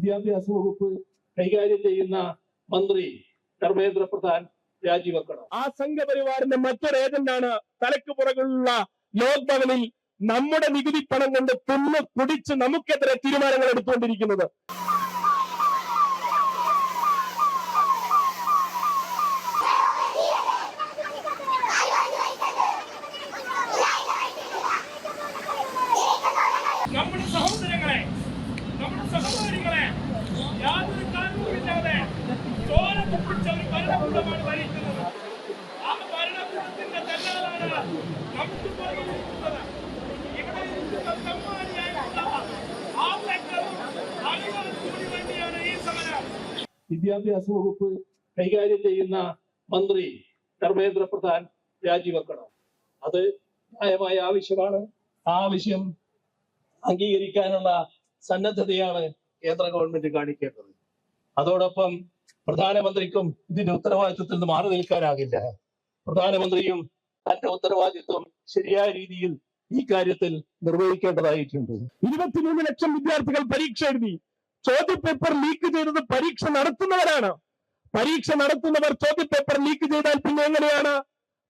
വിദ്യാഭ്യാസ വകുപ്പ് കൈകാര്യം ചെയ്യുന്ന മന്ത്രി ധർമ്മേന്ദ്ര പ്രധാൻ രാജിവെക്കണം. ആ സംഘപരിവാറിന്റെ മറ്റൊരു ഏജന്റാണ് തലക്ക് പുറകുള്ള ലോക് ഭവനിൽ നമ്മുടെ നികുതി പണം കൊണ്ട് തുന്നു കുടിച്ച് നമുക്കെതിരെ തീരുമാനങ്ങൾ എടുത്തുകൊണ്ടിരിക്കുന്നത്. നമ്മുടെ സഹോദരങ്ങളെ, നമ്മുടെ സഹോദരികളെ യാതൊരു കാരണവുമില്ലാതെ ചോര തുപ്പിച്ച ഒരു ഭരണകൂടമാണ് ഭരിക്കുന്നത്. ആ ഭരണകൂടത്തിന്റെ തെല്ലാലാണ് നമുക്ക് പുറകിലിരിക്കുന്നത്. ഇവിടെ ഇരിക്കുന്ന സമ്മാനിയായിട്ടുള്ള ആളുകൾക്കും ആളുകൾ കൂടി വേണ്ടിയാണ് ഈ സമരം. വിദ്യാഭ്യാസ വകുപ്പ് കൈകാര്യം ചെയ്യുന്ന മന്ത്രി ധർമ്മേന്ദ്ര പ്രധാൻ രാജിവെക്കണം. അത് ന്യായമായ ആവശ്യമാണ്. ആ ആവശ്യം അംഗീകരിക്കാനുള്ള സന്നദ്ധതയാണ് കേന്ദ്ര ഗവൺമെന്റ് കാണിക്കേണ്ടത്. അതോടൊപ്പം പ്രധാനമന്ത്രിക്കും ഇതിന്റെ ഉത്തരവാദിത്വത്തിൽ നിന്ന് മാറി നിൽക്കാനാകില്ല. പ്രധാനമന്ത്രിയും തന്റെ ഉത്തരവാദിത്വം ശരിയായ രീതിയിൽ ഈ കാര്യത്തിൽ നിർവഹിക്കേണ്ടതായിട്ടുണ്ട്. 23 ലക്ഷം വിദ്യാർത്ഥികൾ പരീക്ഷ എഴുതി. ചോദ്യപേപ്പർ ലീക്ക് ചെയ്തത് പരീക്ഷ നടത്തുന്നവരാണ്. പരീക്ഷ നടത്തുന്നവർ ചോദ്യപേപ്പർ ലീക്ക് ചെയ്താൽ പിന്നെ എങ്ങനെയാണ്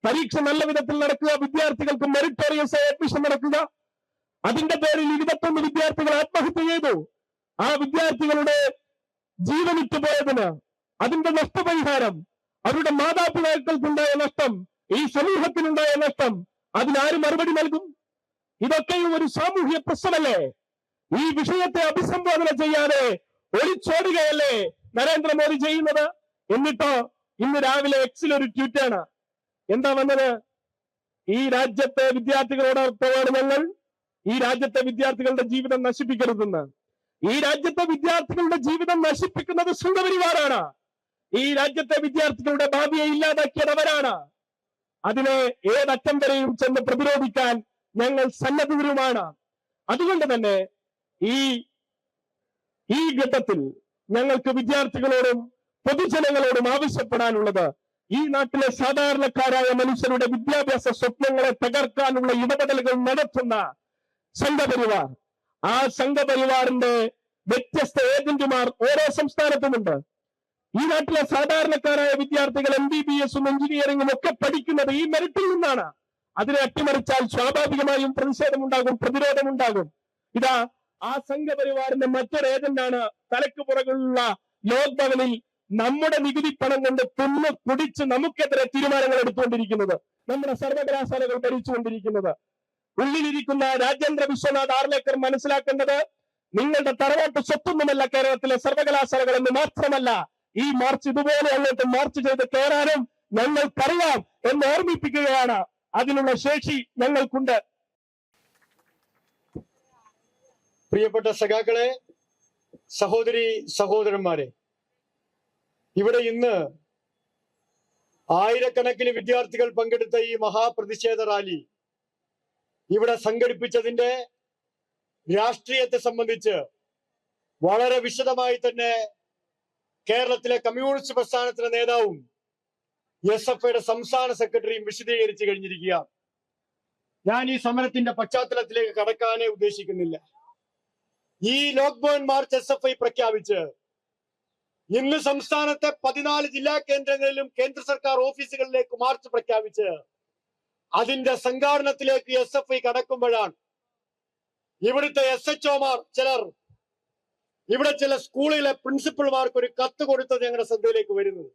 പരീക്ഷ നല്ല വിധത്തിൽ നടക്കുക, വിദ്യാർത്ഥികൾക്ക് മെറിറ്റോറിയസ് അഡ്മിഷൻ നടക്കുക? അതിന്റെ പേരിൽ 21 വിദ്യാർത്ഥികൾ ആത്മഹത്യ ചെയ്തു. ആ വിദ്യാർത്ഥികളുടെ ജീവനിട്ട് പോയതിന് അതിന്റെ നഷ്ടപരിഹാരം, അവരുടെ മാതാപിതാക്കൾക്കുണ്ടായ നഷ്ടം, ഈ സമൂഹത്തിനുണ്ടായ നഷ്ടം, അതിനാര് മറുപടി നൽകും? ഇതൊക്കെയും ഒരു സാമൂഹ്യ പ്രശ്നമല്ലേ? ഈ വിഷയത്തെ അഭിസംബോധന ചെയ്യാതെ ഒളിച്ചോടുകയല്ലേ നരേന്ദ്രമോദി ചെയ്യുന്നത്? എന്നിട്ടോ ഇന്ന് രാവിലെ എക്സിൽ ഒരു ട്വീറ്റാണ്. എന്താ വന്നത്? ഈ രാജ്യത്തെ വിദ്യാർത്ഥികളോടൊപ്പമാണ് ഞങ്ങൾ. ഈ രാജ്യത്തെ വിദ്യാർത്ഥികളുടെ ജീവിതം നശിപ്പിക്കരുതെന്ന്. ഈ രാജ്യത്തെ വിദ്യാർത്ഥികളുടെ ജീവിതം നശിപ്പിക്കുന്നത് സംഘപരിവാറാണ്. ഈ രാജ്യത്തെ വിദ്യാർത്ഥികളുടെ ഭാവിയെ ഇല്ലാതാക്കിയവരാണ്. അതിനെ ഏതറ്റം വരെയും ചെന്ന് പ്രതിരോധിക്കാൻ ഞങ്ങൾ സന്നദ്ധരുമാണ്. അതുകൊണ്ട് തന്നെ ഈ ഘട്ടത്തിൽ ഞങ്ങൾക്ക് വിദ്യാർത്ഥികളോടും പൊതുജനങ്ങളോടും ആവശ്യപ്പെടാനുള്ളത്, ഈ നാട്ടിലെ സാധാരണക്കാരായ മനുഷ്യരുടെ വിദ്യാഭ്യാസ സ്വപ്നങ്ങളെ തകർക്കാനുള്ള ഇടപെടലുകൾ നടത്തുന്ന സംഘപരിവാർ, ആ സംഘപരിവാറിന്റെ വ്യത്യസ്ത ഏജന്റുമാർ ഓരോ സംസ്ഥാനത്തുമുണ്ട്. ഈ നാട്ടിലെ സാധാരണക്കാരായ വിദ്യാർത്ഥികൾ MBBS-ഉം എഞ്ചിനീയറിംഗും ഒക്കെ പഠിക്കുന്നത് ഈ മെറിറ്റിൽ നിന്നാണ്. അതിനെ അട്ടിമറിച്ചാൽ സ്വാഭാവികമായും പ്രതിഷേധമുണ്ടാകും, പ്രതിരോധമുണ്ടാകും. ഇതാ ആ സംഘപരിവാറിന്റെ മറ്റൊരു ഏജന്റാണ് തലക്ക് പുറകുള്ള ലോക് ഭവനിൽ നമ്മുടെ നികുതി പണം കൊണ്ട് തുന്നു കുടിച്ച് നമുക്കെതിരെ തീരുമാനങ്ങൾ എടുത്തുകൊണ്ടിരിക്കുന്നത്, നമ്മുടെ സർവകലാശാലകൾ ഭരിച്ചുകൊണ്ടിരിക്കുന്നത്. ഉള്ളിലിരിക്കുന്ന രാജേന്ദ്ര വിശ്വനാഥ് ആർലേക്കർ മനസ്സിലാക്കേണ്ടത്, നിങ്ങളുടെ തറവാട്ട് സ്വത്തൊന്നുമല്ല കേരളത്തിലെ സർവകലാശാലകൾ എന്ന് മാത്രമല്ല, ഈ മാർച്ച് ഇതുപോലെ അങ്ങോട്ട് മാർച്ച് ചെയ്ത് കയറാനും ഞങ്ങൾക്കറിയാം എന്ന് ഓർമ്മിപ്പിക്കുകയാണ്. അതിനുള്ള ശേഷി ഞങ്ങൾക്കുണ്ട്. പ്രിയപ്പെട്ട സഖാക്കളെ, സഹോദരി സഹോദരന്മാരെ, ഇവിടെ ഇന്ന് ആയിരക്കണക്കിന് വിദ്യാർത്ഥികൾ പങ്കെടുത്ത ഈ മഹാപ്രതിഷേധ റാലി ഇവിടെ സംഘടിപ്പിച്ചതിന്റെ രാഷ്ട്രീയത്തെ സംബന്ധിച്ച് വളരെ വിശദമായി തന്നെ കേരളത്തിലെ കമ്മ്യൂണിസ്റ്റ് പ്രസ്ഥാനത്തിലെ നേതാവും SFIയുടെ സംസ്ഥാന സെക്രട്ടറിയും വിശദീകരിച്ചു കഴിഞ്ഞിരിക്കുകയാണ്. ഞാൻ ഈ സമരത്തിന്റെ പശ്ചാത്തലത്തിലേക്ക് കടക്കാനേ ഉദ്ദേശിക്കുന്നില്ല. ഈ ലോക് ഭവൻ മാർച്ച് SFI പ്രഖ്യാപിച്ച് ഇന്ന് സംസ്ഥാനത്തെ 14 ജില്ലാ കേന്ദ്രങ്ങളിലും കേന്ദ്ര സർക്കാർ ഓഫീസുകളിലേക്ക് മാർച്ച് പ്രഖ്യാപിച്ച് അതിന്റെ സംഘാടനത്തിലേക്ക് SFI കടക്കുമ്പോഴാണ് ഇവിടുത്തെ SHOമാർ ചിലർ, ഇവിടെ ചില സ്കൂളിലെ പ്രിൻസിപ്പൽമാർക്ക് ഒരു കത്ത് കൊടുത്തത് ഞങ്ങളുടെ ശ്രദ്ധയിലേക്ക് വരുന്നത്.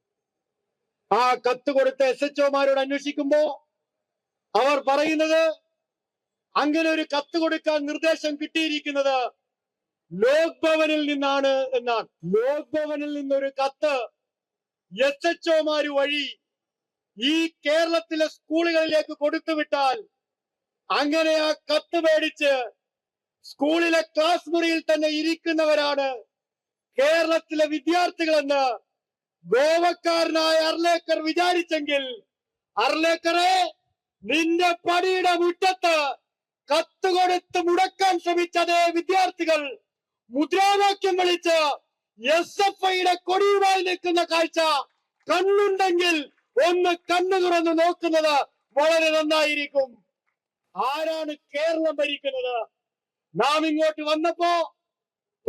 ആ കത്ത് കൊടുത്ത SHOമാരോട് അന്വേഷിക്കുമ്പോ അവർ പറയുന്നത്, അങ്ങനെ ഒരു കത്ത് കൊടുക്കാൻ നിർദ്ദേശം കിട്ടിയിരിക്കുന്നത് ലോക് ഭവനിൽ നിന്നാണ് എന്നാണ്. ലോക് ഭവനിൽ നിന്നൊരു കത്ത് SHOമാര് വഴി ഈ കേരളത്തിലെ സ്കൂളുകളിലേക്ക് കൊടുത്തുവിട്ടാൽ, അങ്ങനെ ആ കത്ത് മേടിച്ച് സ്കൂളിലെ ക്ലാസ് മുറിയിൽ തന്നെ ഇരിക്കുന്നവരാണ് കേരളത്തിലെ വിദ്യാർത്ഥികളെന്ന് ഗോവക്കാരനായ അർലേക്കർ വിചാരിച്ചെങ്കിൽ, അർലേക്കറെ, നിന്റെ പടിയുടെ മുറ്റത്ത് കത്ത് കൊടുത്ത് മുടക്കാൻ ശ്രമിച്ചതേ വിദ്യാർത്ഥികൾ മുദ്രാവാക്യം വിളിച്ച് SFIയുടെ കൊടിയുമായി നിൽക്കുന്ന കാഴ്ച കണ്ണുണ്ടെങ്കിൽ ഒന്ന് കണ്ണു തുറന്ന് നോക്കുന്നത് വളരെ നന്നായിരിക്കും. ആരാണ് കേരളം ഭരിക്കുന്നത്? നാം ഇങ്ങോട്ട് വന്നപ്പോ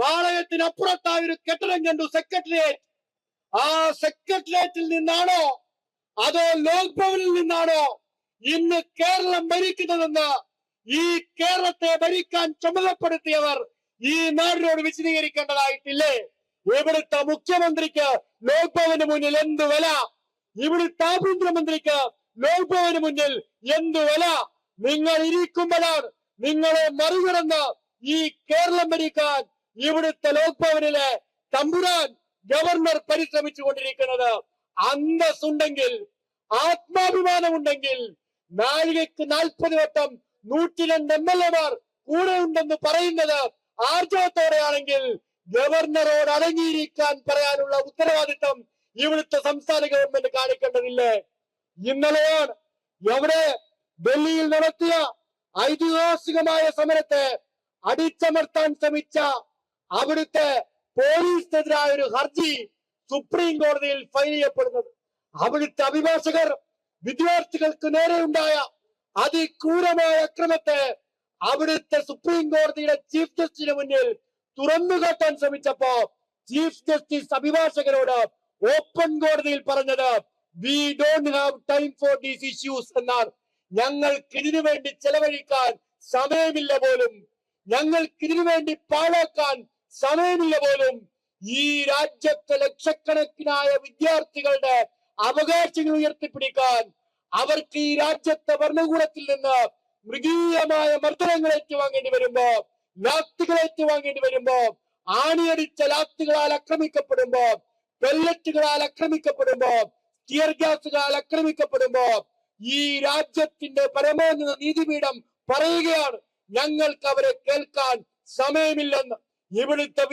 പാളയത്തിനപ്പുറത്തായ ഒരു കെട്ടിടം കണ്ടു, സെക്രട്ടേറിയറ്റ്. ആ സെക്രട്ടേറിയറ്റിൽ നിന്നാണോ അതോ ലോക് ഭവനിൽ നിന്നാണോ ഇന്ന് കേരളം ഭരിക്കുന്നതെന്ന് ഈ കേരളത്തെ ഭരിക്കാൻ ചുമതലപ്പെടുത്തിയവർ ഈ നാടിനോട് വിശദീകരിക്കേണ്ടതായിട്ടില്ലേ? ഇവിടുത്തെ മുഖ്യമന്ത്രിക്ക് ലോക് ഭവന് മുന്നിൽ എന്ത് വില? ഇവിടുത്തെ ആഭ്യന്തരമന്ത്രിക്ക് ലോക് ഭവന് മുന്നിൽ എന്ത് വില? നിങ്ങൾ ഇരിക്കുമ്പോഴാണ് നിങ്ങളെ മറികടന്ന് ഈ കേരളം ഭരിക്കാൻ ഇവിടുത്തെ ലോക് ഭവനിലെ തമ്പുരാൻ ഗവർണർ പരിശ്രമിച്ചു കൊണ്ടിരിക്കുന്നത്. അന്തസ്സുണ്ടെങ്കിൽ, ആത്മാഭിമാനമുണ്ടെങ്കിൽ, നാഴികയ്ക്ക് 40 വട്ടം 102 MLA-മാർ കൂടെ ഉണ്ടെന്ന് പറയുന്നത് ആർജവത്തോടെയാണെങ്കിൽ ഗവർണറോട് അടങ്ങിയിരിക്കാൻ പറയാനുള്ള ഉത്തരവാദിത്തം ഇവിടുത്തെ സംസ്ഥാന ഗവൺമെന്റ് കാണിക്കേണ്ടതില്ലേ? ഇന്നലെയാണ് എവിടെ ഡൽഹിയിൽ നടത്തിയ ഐതിഹാസികമായ സമരത്തെ അടിച്ചമർത്താൻ ശ്രമിച്ച അവിടുത്തെ പോലീസിനെതിരായ ഒരു ഹർജി സുപ്രീം കോടതിയിൽ ഫയൽ ചെയ്യപ്പെടുന്നത്. അവിടുത്തെ അഭിഭാഷകർ വിദ്യാർത്ഥികൾക്ക് നേരെയുണ്ടായ അതിക്രൂരമായ അക്രമത്തെ അവിടുത്തെ സുപ്രീം കോടതിയുടെ ചീഫ് ജസ്റ്റിസിന് മുന്നിൽ തുറന്നുകാട്ടാൻ ശ്രമിച്ചപ്പോ ചീഫ് ജസ്റ്റിസ് അഭിഭാഷകരോട് ഓപ്പൺ കോടതിയിൽ പറഞ്ഞത് we don't have time for these issues എന്നാണ്. ഞങ്ങൾക്ക് ഇതിനു വേണ്ടി ചെലവഴിക്കാൻ സമയമില്ല പോലും, ഞങ്ങൾക്ക് ഇതിനു വേണ്ടി പാഴാക്കാൻ സമയമില്ല പോലും. ഈ രാജ്യത്തെ ലക്ഷക്കണക്കിനായ വിദ്യാർത്ഥികളുടെ അവകാശങ്ങൾ ഉയർത്തിപ്പിടിക്കാൻ, അവർക്ക് ഈ രാജ്യത്തെ ഭരണകൂടത്തിൽ നിന്ന് മൃഗീയമായ മർദ്ദനങ്ങൾ ഏറ്റുവാങ്ങേണ്ടി വരുമ്പോ, ലാത്തികൾ ഏറ്റുവാങ്ങേണ്ടി വരുമ്പോ, ആണിയടിച്ച ലാത്തികളാൽ ആക്രമിക്കപ്പെടുമ്പോ, പെല്ലറ്റുകളാൽ ആക്രമിക്കപ്പെടുമ്പോ, ടിയർ ഗ്യാസുകളാൽ ആക്രമിക്കപ്പെടുമ്പോ ഈ രാജ്യത്തിന്റെ പരമോന്നത നീതിപീഠം പറയുകയാണ് ഞങ്ങൾക്ക് അവരെ കേൾക്കാൻ സമയമില്ലെന്ന്. ഇവിടുത്തെ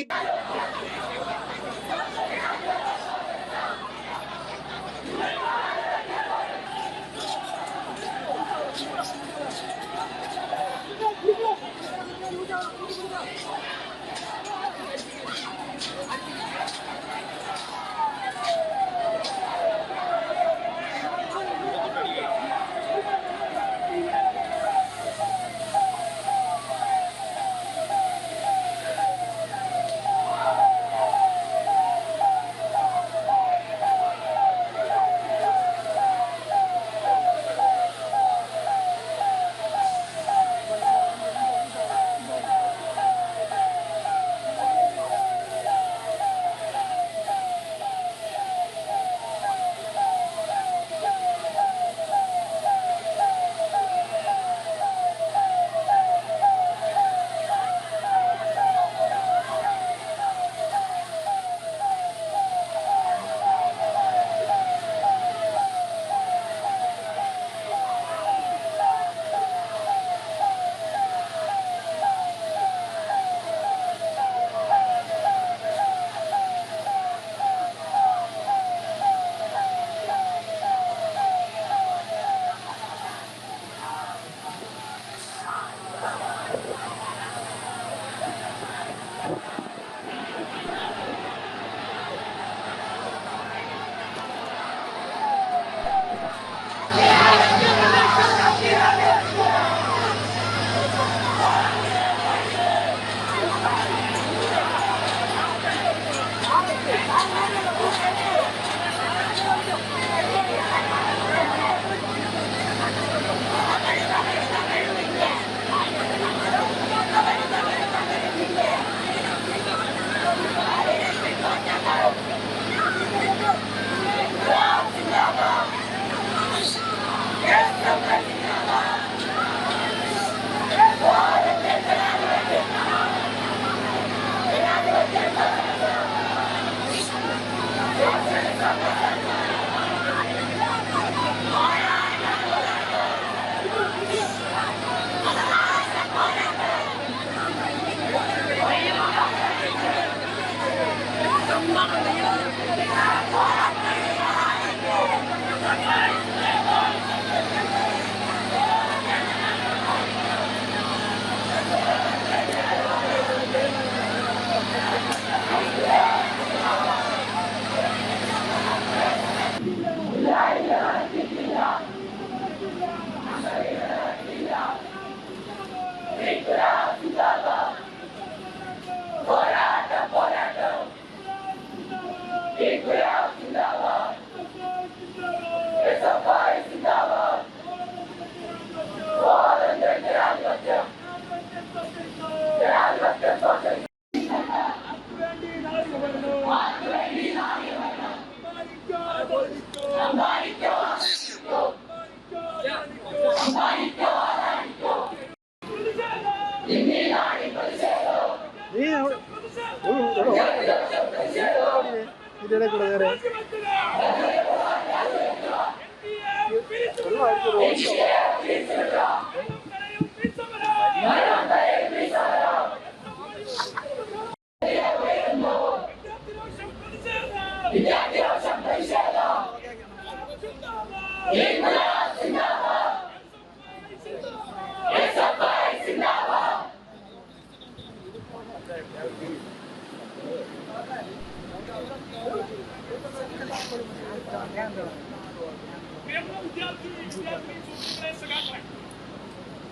ഇതിടെ കൂടെ വേറെ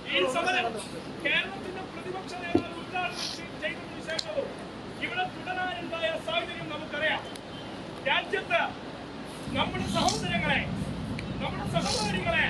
ഈ സമരം കേരളത്തിന്റെ പ്രതിപക്ഷ നേതാവ് ഉദ്ഘാടനം ചെയ്തതിനു ശേഷവും ഇവിടെ തുടരാനുണ്ടായ സാഹചര്യം നമുക്കറിയാം. രാജ്യത്ത് നമ്മുടെ സഹോദരങ്ങളെ, നമ്മുടെ സഹോദരികളെ